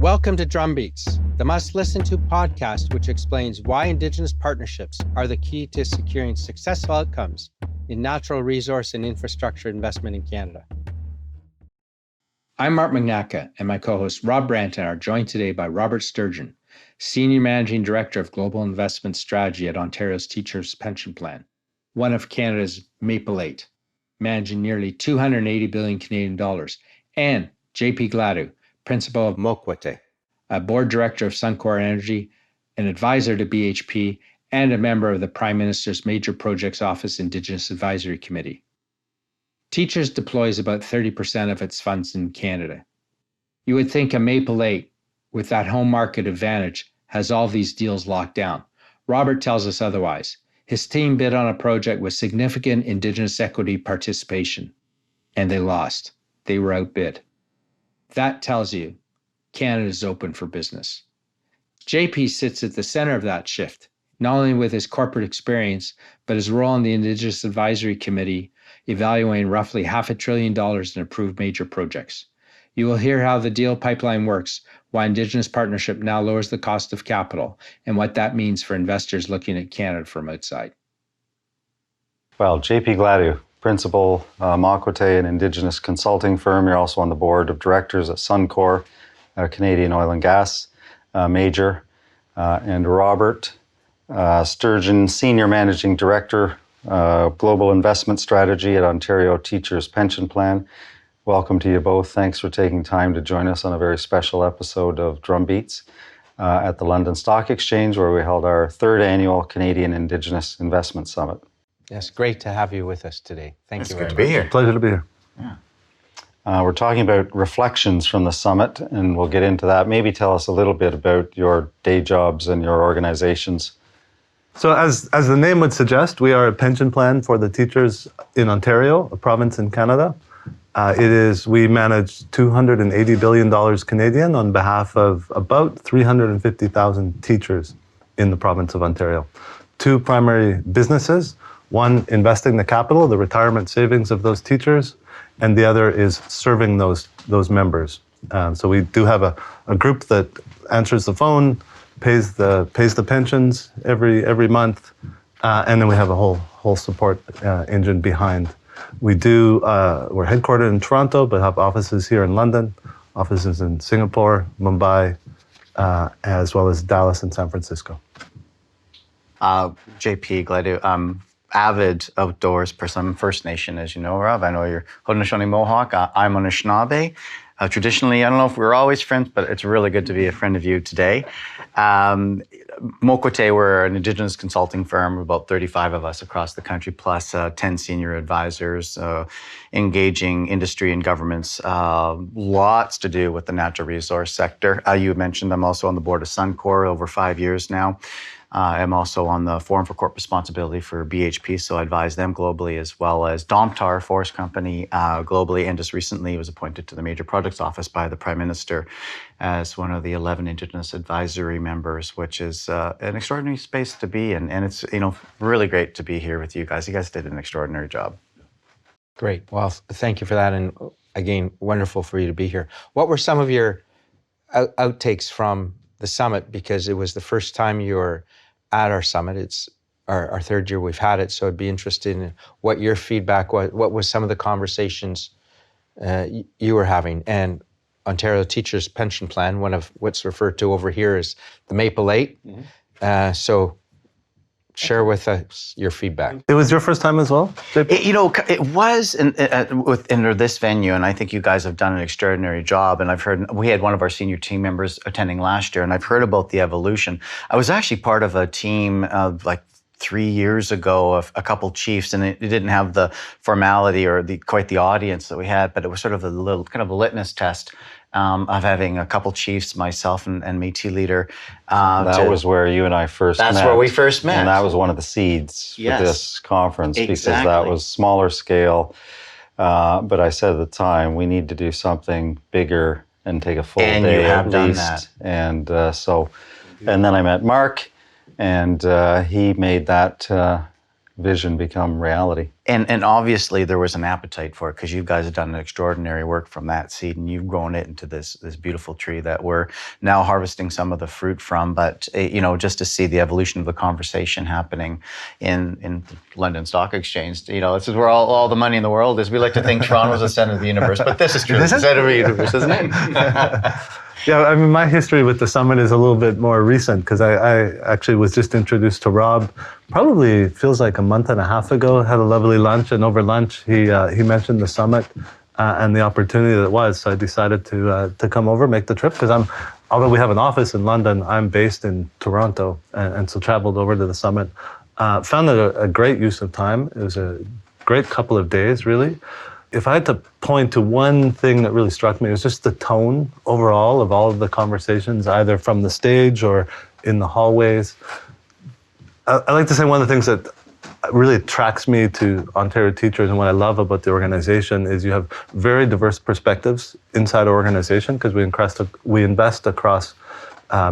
Welcome to Drumbeats, the must-listen-to podcast which explains why Indigenous partnerships are the key to securing successful outcomes in natural resource and infrastructure investment in Canada. I'm Mark Magnacca, and my co-host Rob Branton are joined today by Robert Sturgeon, Senior Managing Director of Global Investment Strategy at Ontario's Teachers' Pension Plan, one of Canada's Maple 8, managing nearly 280 billion Canadian dollars, and JP Gladu, Principal of Mokwateh, a Board Director of Suncor Energy, an advisor to BHP, and a member of the Prime Minister's Major Projects Office Indigenous Advisory Committee. Teachers deploys about 30% of its funds in Canada. You would think a Maple 8, with that home market advantage, has all these deals locked down. Robert tells us otherwise. His team bid on a project with significant Indigenous equity participation, and they lost. They were outbid. That tells you Canada is open for business. JP sits at the center of that shift, not only with his corporate experience, but his role on the Indigenous Advisory Committee, evaluating roughly $500 billion in approved major projects. You will hear how the deal pipeline works, why Indigenous partnership now lowers the cost of capital, and what that means for investors looking at Canada from outside. Well, JP Gladu, Principal, Mokwateh, an Indigenous consulting firm. You're also on the board of directors at Suncor, a Canadian oil and gas major. And Robert Sturgeon, Senior Managing Director, Global Investment Strategy at Ontario Teachers' Pension Plan. Welcome to you both. Thanks for taking time to join us on a very special episode of Drumbeats at the London Stock Exchange, where we held our third annual Canadian Indigenous Investment Summit. Yes, great to have you with us today. Thank you very much. It's good to be here. Pleasure to be here. Yeah. We're talking about reflections from the summit, and we'll get into that. Maybe tell us a little bit about your day jobs and your organizations. So as the name would suggest, we are a pension plan for the teachers in Ontario, a province in Canada. We manage $280 billion Canadian on behalf of about 350,000 teachers in the province of Ontario. Two primary businesses. One, investing the capital, the retirement savings of those teachers, and the other is serving those members. So we do have a group that answers the phone, pays the pensions every month, and then we have a whole support engine behind. We're headquartered in Toronto, but have offices here in London, offices in Singapore, Mumbai, as well as Dallas and San Francisco. JP Gladu, avid outdoors person. I'm First Nation, as you know, Rob. I know you're Haudenosaunee Mohawk. I'm Anishinaabe. Traditionally, I don't know if we're always friends, but it's really good to be a friend of you today. Mokwateh, we're an Indigenous consulting firm, about 35 of us across the country, plus 10 senior advisors, engaging industry and governments. Lots to do with the natural resource sector. You mentioned I'm also on the board of Suncor over 5 years now. I'm also on the Forum for Corporate Responsibility for BHP, so I advise them globally, as well as Domtar Forest Company globally, and just recently was appointed to the Major Projects Office by the Prime Minister as one of the 11 Indigenous advisory members, which is an extraordinary space to be in. And it's really great to be here with you guys. You guys did an extraordinary job. Great. Well, thank you for that. And again, wonderful for you to be here. What were some of your outtakes from the summit? Because it was the first time you were at our summit. It's our third year we've had it, so I'd be interested in what your feedback was. What was some of the conversations you were having? And Ontario Teachers' Pension Plan, one of what's referred to over here as the Maple 8. Mm-hmm. So share with us your feedback. It was your first time as well, JP? It was in this venue, and I think you guys have done an extraordinary job. And I've heard, we had one of our senior team members attending last year, and I've heard about the evolution. I was actually part of a team like 3 years ago of a couple chiefs, and it didn't have the formality or quite the audience that we had, but it was sort of a little kind of a litmus test of having a couple chiefs, myself and Métis leader. That was where you and I first met. That's where we first met. And that was one of the seeds for this conference, because that was smaller scale. But I said at the time, we need to do something bigger and take a full day at least. And and then I met Mark, and he made that vision become reality. And obviously there was an appetite for it because you guys have done an extraordinary work from that seed, and you've grown it into this beautiful tree that we're now harvesting some of the fruit from. But just to see the evolution of the conversation happening in London Stock Exchange, this is where all the money in the world is. We like to think Toronto's the center of the universe, but this is true. It's the center of the universe, isn't it? Yeah, I mean, my history with the summit is a little bit more recent because I actually was just introduced to Rob, probably feels like a month and a half ago, had a lovely lunch, and over lunch he mentioned the summit and the opportunity that it was. So I decided to come over, make the trip, because although we have an office in London, I'm based in Toronto, and so traveled over to the summit. Found it a great use of time. It was a great couple of days, really. If I had to point to one thing that really struck me, it was just the tone overall of all of the conversations, either from the stage or in the hallways. I like to say one of the things that really attracts me to Ontario Teachers and what I love about the organization is you have very diverse perspectives inside our organization because we invest across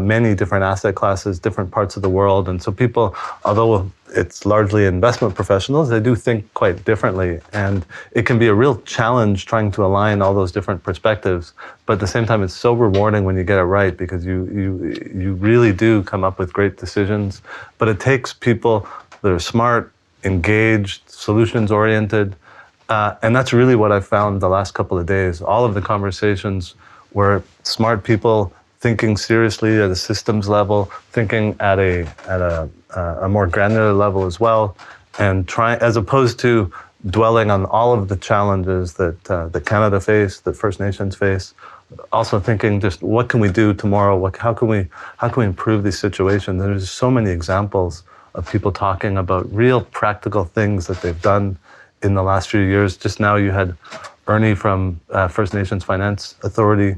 many different asset classes, different parts of the world. And so people, although it's largely investment professionals, they do think quite differently. And it can be a real challenge trying to align all those different perspectives. But at the same time, it's so rewarding when you get it right because you really do come up with great decisions. But it takes people that are smart, engaged, solutions-oriented. And that's really what I've found the last couple of days. All of the conversations were smart people thinking seriously at a systems level, thinking at a more granular level as well, and trying, as opposed to dwelling on all of the challenges that Canada face, that First Nations face. Also thinking just what can we do tomorrow? How can we improve these situations? There's so many examples of people talking about real practical things that they've done in the last few years. Just now you had Ernie from First Nations Finance Authority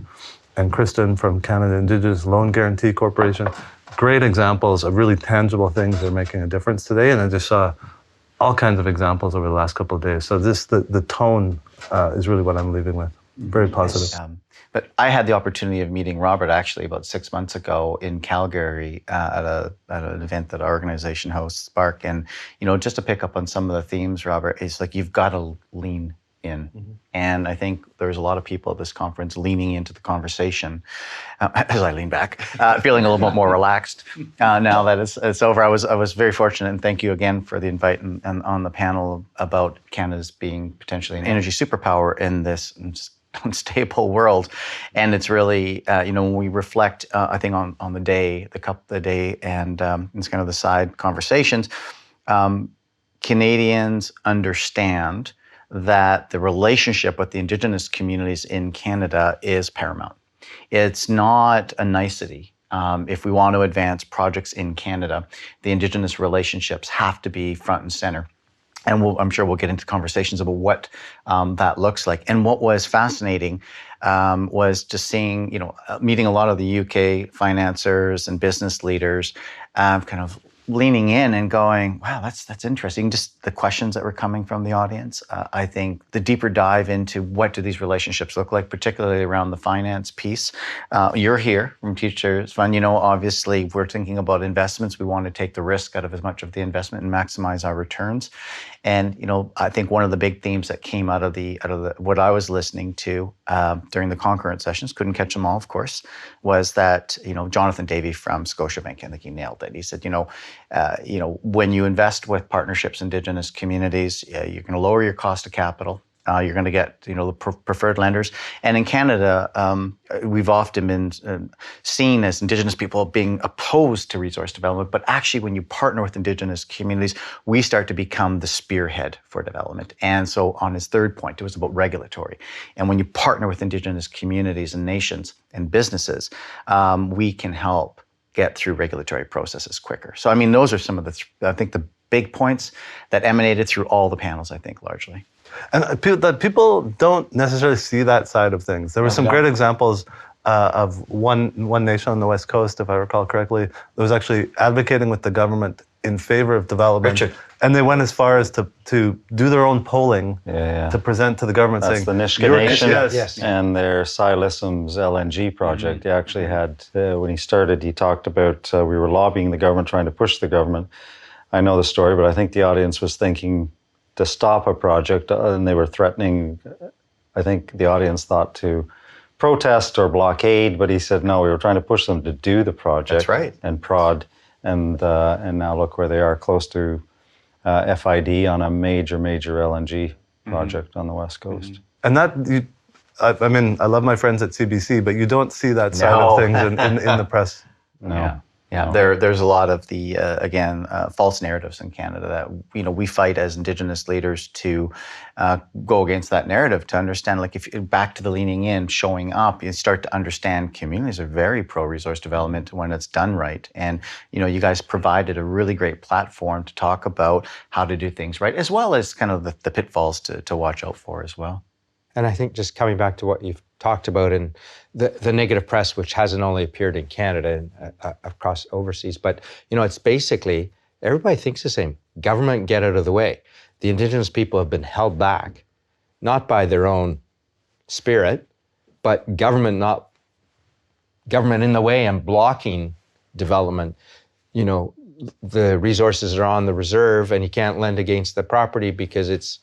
and Kristen from Canada Indigenous Loan Guarantee Corporation. Great examples of really tangible things that are making a difference today. And I just saw all kinds of examples over the last couple of days. So the tone is really what I'm leaving with. Very positive. But I had the opportunity of meeting Robert actually about 6 months ago in Calgary at an event that our organization hosts, Spark. And, just to pick up on some of the themes, Robert, it's like you've got to lean in. Mm-hmm. And I think there's a lot of people at this conference leaning into the conversation as I lean back, feeling a little bit more relaxed now that it's over. I was very fortunate, and thank you again for the invite and on the panel about Canada's being potentially an energy superpower in this unstable world. And it's really, when we reflect, I think on the day, and it's kind of the side conversations, Canadians understand that the relationship with the Indigenous communities in Canada is paramount. It's not a nicety. If we want to advance projects in Canada, the Indigenous relationships have to be front and center. And I'm sure we'll get into conversations about what that looks like. And what was fascinating was just seeing, meeting a lot of the UK financiers and business leaders, kind of leaning in and going, wow, that's interesting. Just the questions that were coming from the audience. I think the deeper dive into what do these relationships look like, particularly around the finance piece. You're here from Teachers Fund. Obviously, we're thinking about investments. We want to take the risk out of as much of the investment and maximize our returns. And I think one of the big themes that came out of the what I was listening to during the concurrent sessions, couldn't catch them all, of course, was that Jonathan Davey from Scotiabank, I think he nailed it. He said, when you invest with partnerships, Indigenous communities, you're going to lower your cost of capital. You're going to get, the preferred lenders. And in Canada, we've often been seen as Indigenous people being opposed to resource development. But actually, when you partner with Indigenous communities, we start to become the spearhead for development. And so on his third point, it was about regulatory. And when you partner with Indigenous communities and nations and businesses, we can help get through regulatory processes quicker. So, those are some of the big points that emanated through all the panels, I think, largely. And that people don't necessarily see that side of things. There were some great examples of one nation on the West Coast, if I recall correctly, that was actually advocating with the government in favor of development. Richard. And they went as far as to do their own polling to present to the government That's saying... That's the Nisga'a Nation yes. and their Silissim's LNG project. He actually had, when he started, he talked about we were lobbying the government, trying to push the government. I know the story, but I think the audience was thinking to stop a project, and they were threatening. I think the audience thought to protest or blockade, but he said no. We were trying to push them to do the project. That's right. And prod, and now look where they are, close to FID on a major LNG project on the West Coast. And I mean, I love my friends at CBC, but you don't see that side of things in the press. No. Yeah, there's a lot of the false narratives in Canada that we fight as Indigenous leaders to go against that narrative, to understand, like, if back to the leaning in, showing up, you start to understand communities are very pro-resource development when it's done right. And you guys provided a really great platform to talk about how to do things right, as well as kind of the pitfalls to watch out for as well. And I think just coming back to what you've talked about and the negative press, which hasn't only appeared in Canada and across overseas, but it's basically everybody thinks the same. Government, get out of the way. The Indigenous people have been held back, not by their own spirit, but government in the way and blocking development. The resources are on the reserve, and you can't lend against the property because it's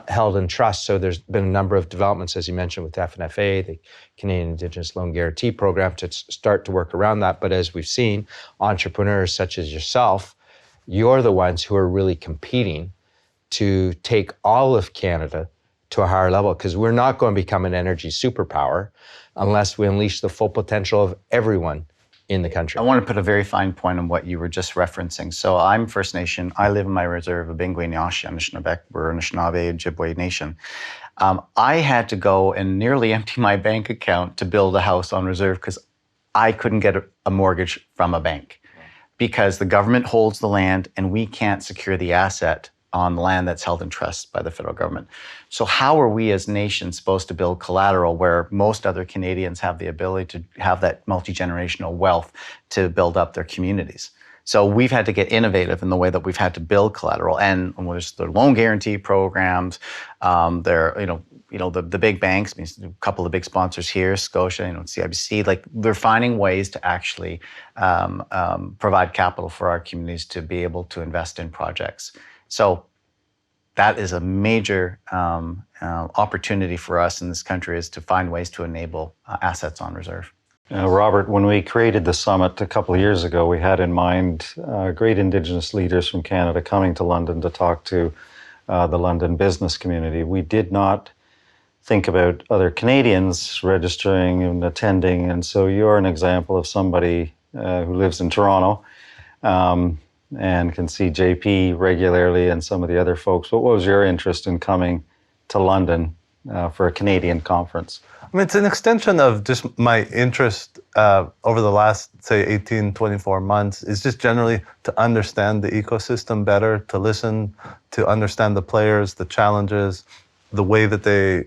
held in trust. So there's been a number of developments, as you mentioned, with FNFA, the Canadian Indigenous Loan Guarantee Program, to start to work around that. But as we've seen, entrepreneurs such as yourself, you're the ones who are really competing to take all of Canada to a higher level, because we're not going to become an energy superpower unless we unleash the full potential of everyone in the country. I want to put a very fine point on what you were just referencing. So I'm First Nation. I live in my reserve of Bingwe Nyashi, Anishinaabe. We're an Anishinaabe Ojibwe Nation. I had to go and nearly empty my bank account to build a house on reserve because I couldn't get a mortgage from a bank, because the government holds the land and we can't secure the asset on the land that's held in trust by the federal government. So how are we as nations supposed to build collateral where most other Canadians have the ability to have that multi-generational wealth to build up their communities? So we've had to get innovative in the way that we've had to build collateral. And there's the loan guarantee programs. The big banks, a couple of big sponsors here, Scotia, CIBC, like they're finding ways to actually provide capital for our communities to be able to invest in projects. So that is a major opportunity for us in this country, is to find ways to enable assets on reserve. Robert, when we created the summit a couple of years ago, we had in mind great Indigenous leaders from Canada coming to London to talk to the London business community. We did not think about other Canadians registering and attending, and so you're an example of somebody who lives in Toronto and can see JP regularly and some of the other folks. What was your interest in coming to London for a Canadian conference? I mean, it's an extension of just my interest over the last, say, 18, 24 months, is just generally to understand the ecosystem better, to listen, to understand the players, the challenges, the way that they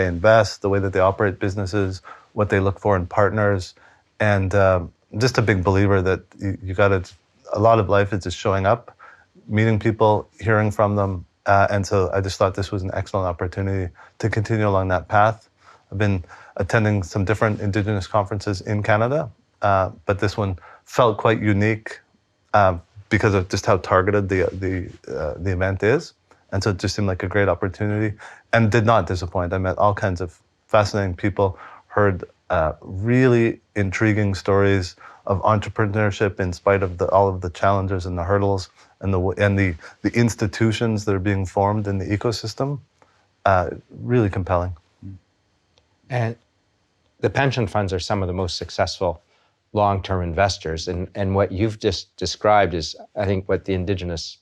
invest, the way that they operate businesses, what they look for in partners, and just a big believer that you got to. A lot of life is just showing up, meeting people, hearing from them. And so I just thought this was an excellent opportunity to continue along that path. I've been attending some different Indigenous conferences in Canada, but this one felt quite unique because of just how targeted the event is. And so it just seemed like a great opportunity and did not disappoint. I met all kinds of fascinating people, heard really intriguing stories of entrepreneurship in spite of all of the challenges and the hurdles and the institutions that are being formed in the ecosystem. Really compelling. And the pension funds are some of the most successful long-term investors. And what you've just described is, I think, what the Indigenous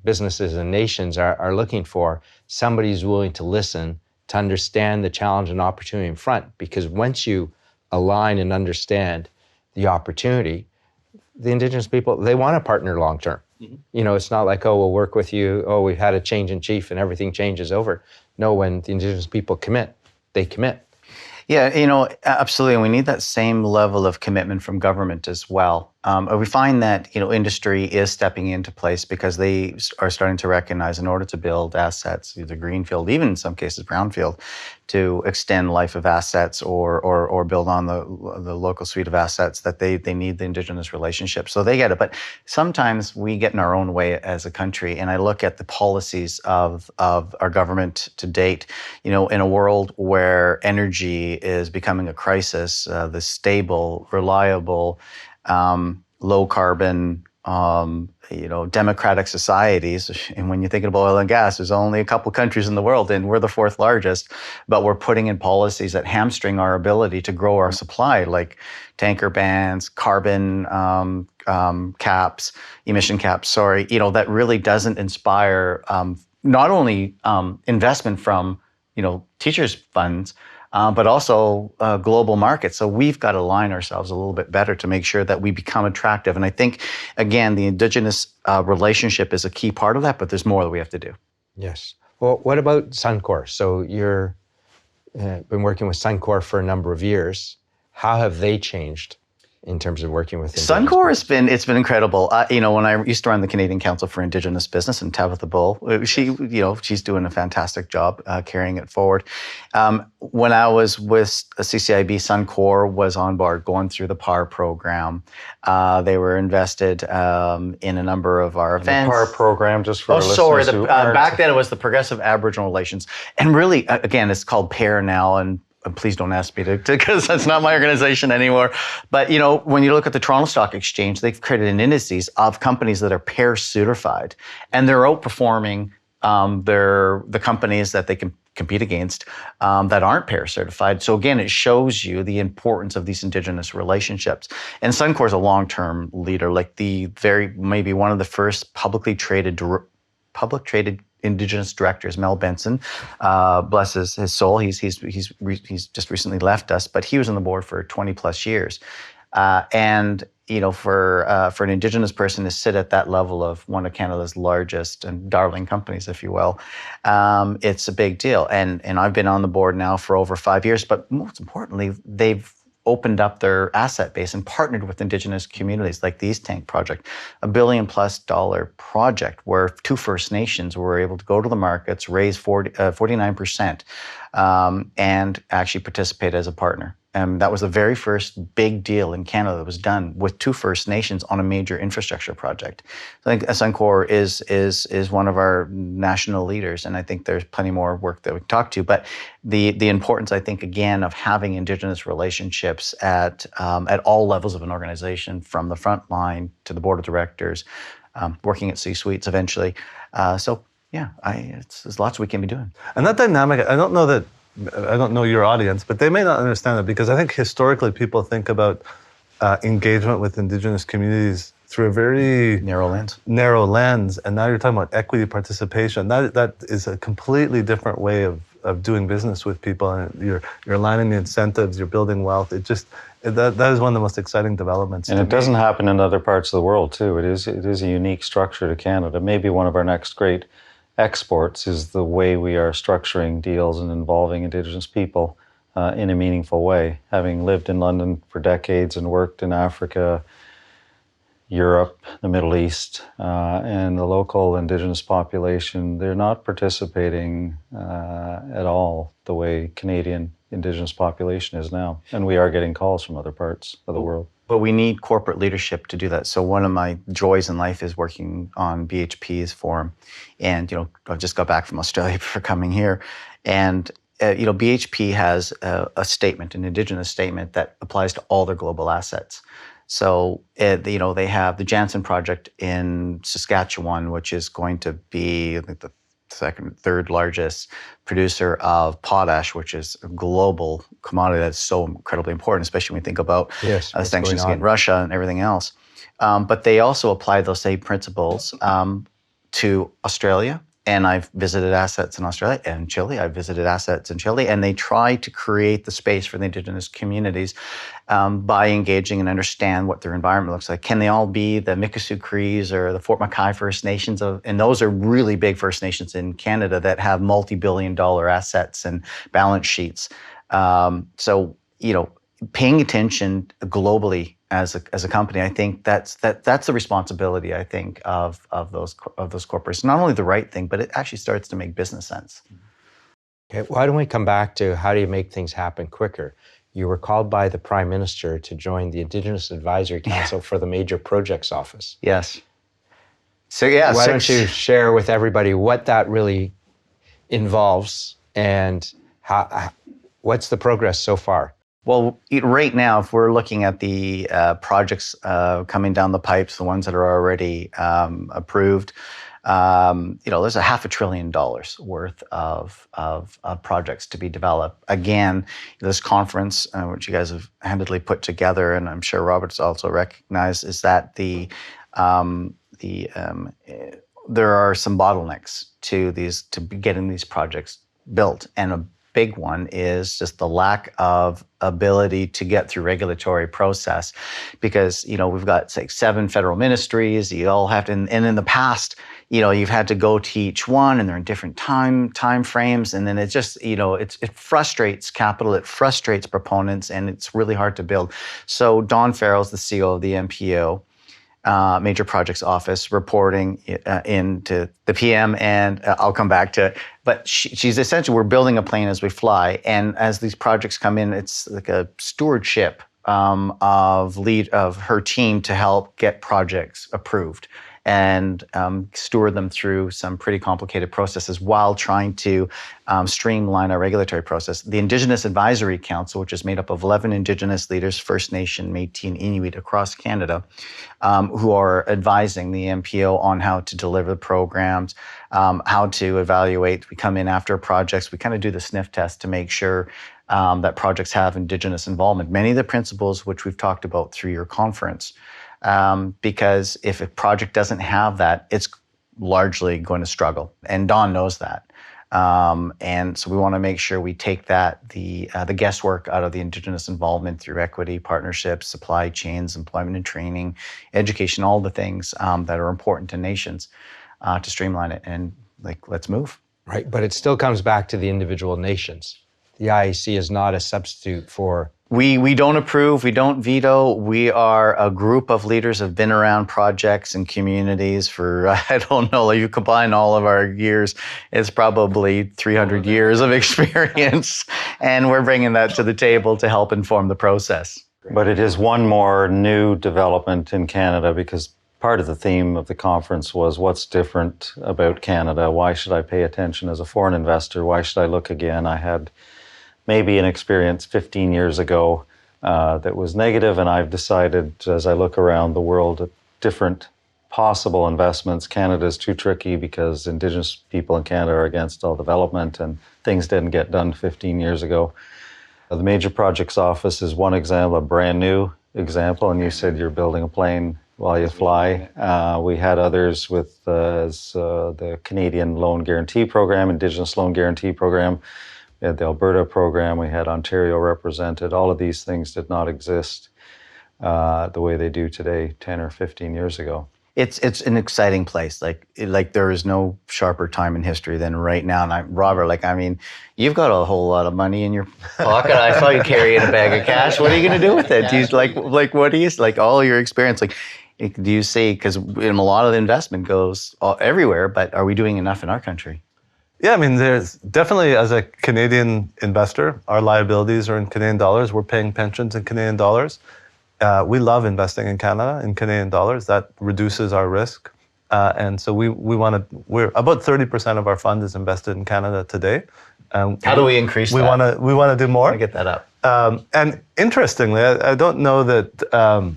businesses and nations are looking for. Somebody who's willing to listen, to understand the challenge and opportunity in front. Because once you align and understand the opportunity, the Indigenous people, they want to partner long-term. Mm-hmm. It's not like, oh, we'll work with you. Oh, we've had a change in chief and everything changes over. No, when the Indigenous people commit, they commit. Yeah, absolutely. And we need that same level of commitment from government as well. We find that industry is stepping into place because they are starting to recognize in order to build assets, either greenfield, even in some cases brownfield, to extend life of assets or build on the local suite of assets, that they need the Indigenous relationship. So they get it. But sometimes we get in our own way as a country. And I look at the policies of our government to date, in a world where energy is becoming a crisis, the stable, reliable, low carbon, democratic societies. And when you think about oil and gas, there's only a couple countries in the world, and we're the fourth largest, but we're putting in policies that hamstring our ability to grow our supply, like tanker bans, carbon caps, emission caps, that really doesn't inspire not only investment from, teachers' funds, but also global markets. So we've got to align ourselves a little bit better to make sure that we become attractive. And I think, again, the Indigenous relationship is a key part of that, but there's more that we have to do. Yes. Well, what about Suncor? So you're been working with Suncor for a number of years. How have they changed in terms of working with Indigenous Suncor it's been incredible. When I used to run the Canadian Council for Indigenous Business, and Tabitha Bull, she's doing a fantastic job carrying it forward. When I was with CCIB, Suncor was on board going through the PAR program. They were invested in a number of our events. The PAR program, just for our listeners who aren't... Back then it was the Progressive Aboriginal Relations. And really, again, it's called PAIR now, and please don't ask me to, because that's not my organization anymore. But, when you look at the Toronto Stock Exchange, they've created an indices of companies that are PAIR certified, and they're outperforming the companies that they can compete against that aren't PAIR certified. So again, it shows you the importance of these Indigenous relationships. And Suncor is a long-term leader, like maybe one of the first public traded Indigenous directors, Mel Benson, bless his soul. He's just recently left us, but he was on the board for 20 plus years. And for an Indigenous person to sit at that level of one of Canada's largest and darling companies, if you will, it's a big deal. And I've been on the board now for over 5 years, but most importantly, they've opened up their asset base and partnered with Indigenous communities, like the East Tank project, $1 billion+ project where 2 First Nations were able to go to the markets, raise 49%, and actually participate as a partner. And that was the very first big deal in Canada that was done with 2 First Nations on a major infrastructure project. So I think Suncor is one of our national leaders, and I think there's plenty more work that we can talk to. But the importance, I think, again, of having Indigenous relationships at all levels of an organization, from the front line to the board of directors, working at C-suites eventually. There's lots we can be doing. And that dynamic, I don't know your audience, but they may not understand it, because I think historically people think about engagement with Indigenous communities through a very narrow lens. And now you're talking about equity participation. That is a completely different way of doing business with people. And you're aligning the incentives, you're building wealth. That is one of the most exciting developments. And it doesn't happen in other parts of the world too. It is a unique structure to Canada. Maybe one of our next great exports is the way we are structuring deals and involving Indigenous people in a meaningful way. Having lived in London for decades and worked in Africa, Europe, the Middle East, and the local Indigenous population, they're not participating at all the way Canadian Indigenous population is now. And we are getting calls from other parts of the world. But we need corporate leadership to do that. So one of my joys in life is working on BHP's forum. And, I just got back from Australia before coming here. And, BHP has a statement, an Indigenous statement that applies to all their global assets. So, they have the Jansen project in Saskatchewan, which is going to be, I think, the third largest producer of potash, which is a global commodity that's so incredibly important, especially when we think about sanctions against Russia and everything else. But they also apply those same principles to Australia. And I've visited assets in Australia and Chile. I've visited assets in Chile, and they try to create the space for the Indigenous communities by engaging and understand what their environment looks like. Can they all be the Mikisew Crees or the Fort Mackay First Nations? And those are really big First Nations in Canada that have multi-billion-dollar assets and balance sheets. Paying attention globally as a company. I think that's the responsibility, I think, of those corporations. Not only the right thing, but it actually starts to make business sense. Okay, why don't we come back to how do you make things happen quicker? You were called by the Prime Minister to join the Indigenous Advisory Council for the Major Projects Office. Yes. So yeah, why don't you share with everybody what that really involves and what's the progress so far? Well, right now, if we're looking at the projects coming down the pipes, the ones that are already approved, there's $500 billion worth of projects to be developed. Again, this conference, which you guys have handedly put together, and I'm sure Robert's also recognized, is that there are some bottlenecks to getting these projects built, and a big one is just the lack of ability to get through regulatory process, because we've got 7 federal ministries. You all have to, and in the past, you've had to go to each one, and they're in different time frames, and then it just it frustrates capital, it frustrates proponents, and it's really hard to build. So Dawn Farrell's the CEO of the MPO. Major Projects Office, reporting into the PM, and I'll come back to it. But she's essentially, we're building a plane as we fly, and as these projects come in, it's like a stewardship of her team to help get projects approved and steward them through some pretty complicated processes while trying to streamline our regulatory process. The Indigenous Advisory Council, which is made up of 11 Indigenous leaders, First Nation, Métis, and Inuit across Canada, who are advising the MPO on how to deliver programs, how to evaluate. We come in after projects, we kind of do the sniff test to make sure that projects have Indigenous involvement. Many of the principles which we've talked about through your conference, because if a project doesn't have that, it's largely going to struggle. And Dawn knows that. And so we want to make sure we take the guesswork out of the Indigenous involvement through equity, partnerships, supply chains, employment and training, education, all the things that are important to nations to streamline it. And let's move. Right, but it still comes back to the individual nations. The IAC is not a substitute for... We don't approve, we don't veto. We are a group of leaders who have been around projects and communities for, I don't know, you combine all of our years, it's probably 300 years of experience. And we're bringing that to the table to help inform the process. But it is one more new development in Canada, because part of the theme of the conference was what's different about Canada? Why should I pay attention as a foreign investor? Why should I look again? I had maybe an experience 15 years ago that was negative, and I've decided as I look around the world at different possible investments, Canada is too tricky because Indigenous people in Canada are against all development and things didn't get done 15 years ago. The Major Projects Office is one example, a brand new example, and you said you're building a plane while you fly. We had others with the Canadian Loan Guarantee Program, Indigenous Loan Guarantee Program. We had the Alberta program, we had Ontario represented. All of these things did not exist the way they do today 10 or 15 years ago. It's an exciting place. Like there is no sharper time in history than right now. And Robert, you've got a whole lot of money in your pocket. I saw you carrying a bag of cash. What are you going to do with it? Do you what do you all your experience? Do you see, because a lot of the investment goes everywhere, but are we doing enough in our country? Yeah, there's definitely, as a Canadian investor, our liabilities are in Canadian dollars. We're paying pensions in Canadian dollars. We love investing in Canada in Canadian dollars. That reduces our risk. And so we're about 30% of our fund is invested in Canada today. How do we increase that? We want to do more. I get that up. And interestingly, I don't know that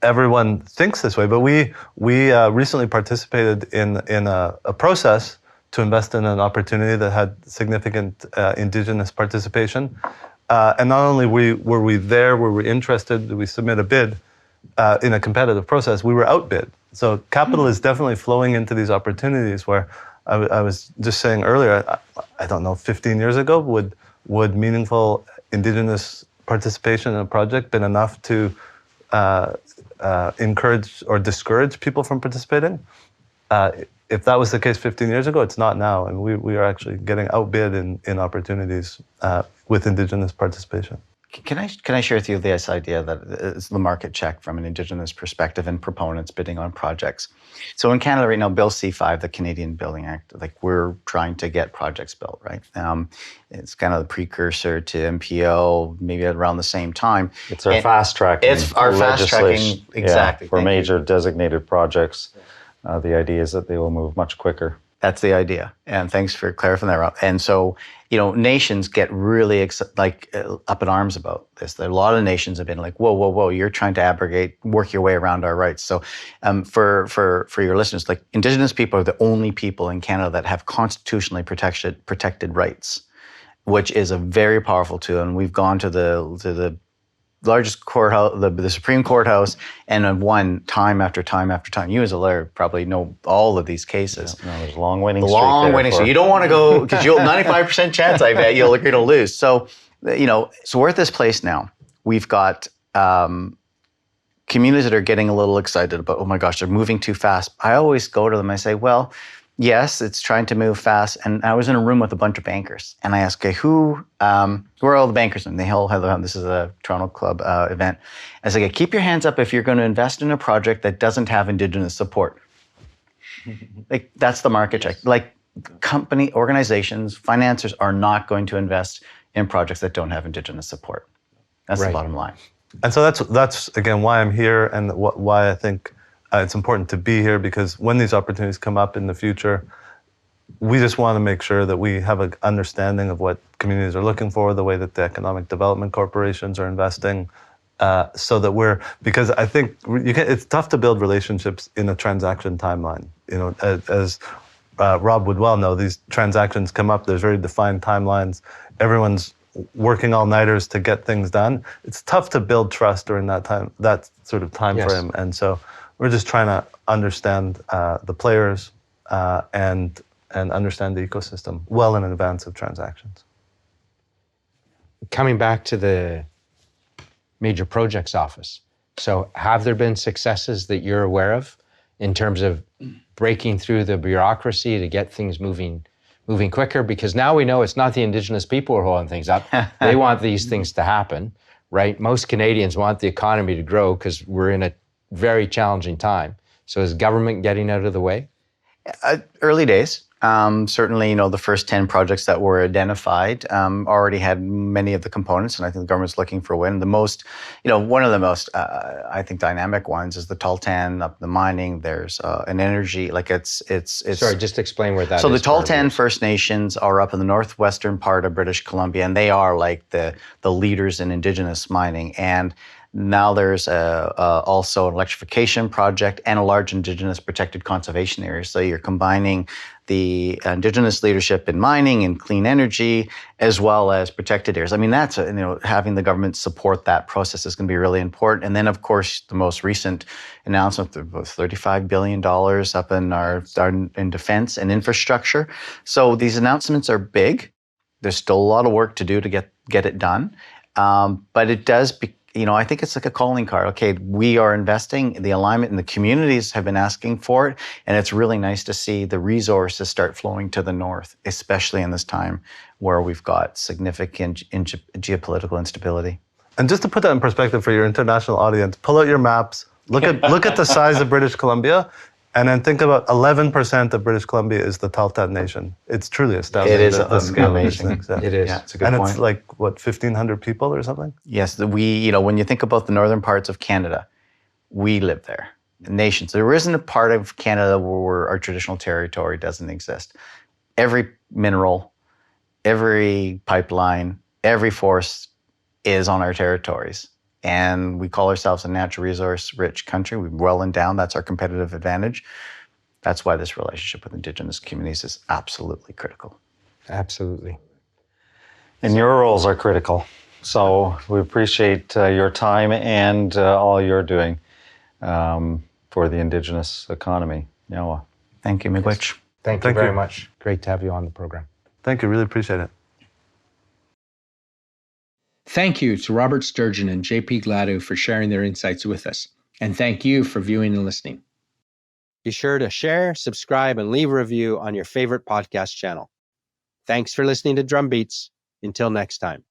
everyone thinks this way, but we recently participated in a process to invest in an opportunity that had significant Indigenous participation. And not only were we interested, did we submit a bid in a competitive process, we were outbid. So capital is definitely flowing into these opportunities where I was just saying earlier, I don't know, 15 years ago, would meaningful Indigenous participation in a project been enough to encourage or discourage people from participating? If that was the case 15 years ago, it's not now. And we are actually getting outbid in opportunities with Indigenous participation. Can I share with you this idea that it's the market check from an Indigenous perspective and proponents bidding on projects? So in Canada right now, Bill C5, the Canadian Building Act, like we're trying to get projects built, right? It's kind of the precursor to MPO, maybe around the same time. It's our fast tracking. It's our fast tracking, exactly. Yeah, for major designated projects. The idea is that they will move much quicker. That's the idea. And thanks for clarifying that, Rob. And so, nations get really up in arms about this. A lot of nations have been like, whoa, you're trying to abrogate, work your way around our rights. So for your listeners, like Indigenous people are the only people in Canada that have constitutionally protected rights, which is a very powerful tool. And we've gone to the largest courthouse, the Supreme Courthouse, and have won time after time after time. You as a lawyer probably know all of these cases. Yeah, no, there's a long waiting streak. Long waiting streak. You don't want to go, because you'll 95% chance, I bet, you're going to lose. So, so we're at this place now. We've got communities that are getting a little excited about, oh my gosh, they're moving too fast. I always go to them, I say, well, yes, it's trying to move fast. And I was in a room with a bunch of bankers, and I asked, okay, who are all the bankers? And they all have, this is a Toronto Club event. I said, okay, keep your hands up if you're going to invest in a project that doesn't have Indigenous support. Like, that's the market check. Like, company, organizations, financiers are not going to invest in projects that don't have Indigenous support. That's the bottom line. And so that's again, why I'm here, and why I think it's important to be here, because when these opportunities come up in the future, we just want to make sure that we have an understanding of what communities are looking for, the way that the economic development corporations are investing, so that because I think it's tough to build relationships in a transaction timeline. As Rob would well know, these transactions come up, there's very defined timelines, everyone's working all-nighters to get things done. It's tough to build trust during that sort of time frame. And so we're just trying to understand the players and understand the ecosystem well in advance of transactions. Coming back to the Major Projects Office, so have there been successes that you're aware of in terms of breaking through the bureaucracy to get things moving quicker? Because now we know it's not the Indigenous people who are holding things up. They want these things to happen, right? Most Canadians want the economy to grow because we're in a very challenging time. So is government getting out of the way? Early days. Certainly, the first 10 projects that were identified already had many of the components, and I think the government's looking for a win. The most, one of the most, I think, dynamic ones is the Tahltan, the mining. There's an energy, like it's. Sorry, just explain where that is. So the Tahltan First Nations are up in the northwestern part of British Columbia, and they are like the leaders in Indigenous mining. And now there's also an electrification project and a large Indigenous protected conservation area. So you're combining the Indigenous leadership in mining and clean energy, as well as protected areas. I mean, that's having the government support that process is going to be really important. And then, of course, the most recent announcement of $35 billion up in defense and infrastructure. So these announcements are big. There's still a lot of work to do to get it done, but it does. I think it's like a calling card. Okay, we are investing, the alignment, and the communities have been asking for it. And it's really nice to see the resources start flowing to the north, especially in this time where we've got significant geopolitical instability. And just to put that in perspective for your international audience, pull out your maps, look at the size of British Columbia, and then think about 11% of British Columbia is the Tahltan Nation. It's truly astounding. It is the scale amazing. Of these things. It is. Yeah, it's a good point. It's like, 1,500 people or something? Yes, when you think about the northern parts of Canada, we live there. The nations. There isn't a part of Canada where our traditional territory doesn't exist. Every mineral, every pipeline, every forest is on our territories. And we call ourselves a natural resource-rich country. We're well endowed. That's our competitive advantage. That's why this relationship with Indigenous communities is absolutely critical. Absolutely. And your roles are critical. So we appreciate your time and all you're doing for the Indigenous economy. Nyawa. Thank you, Miigwech. Thank you very much. Great to have you on the program. Thank you. Really appreciate it. Thank you to Robert Sturgeon and JP Gladu for sharing their insights with us. And thank you for viewing and listening. Be sure to share, subscribe, and leave a review on your favorite podcast channel. Thanks for listening to Drumbeats. Until next time.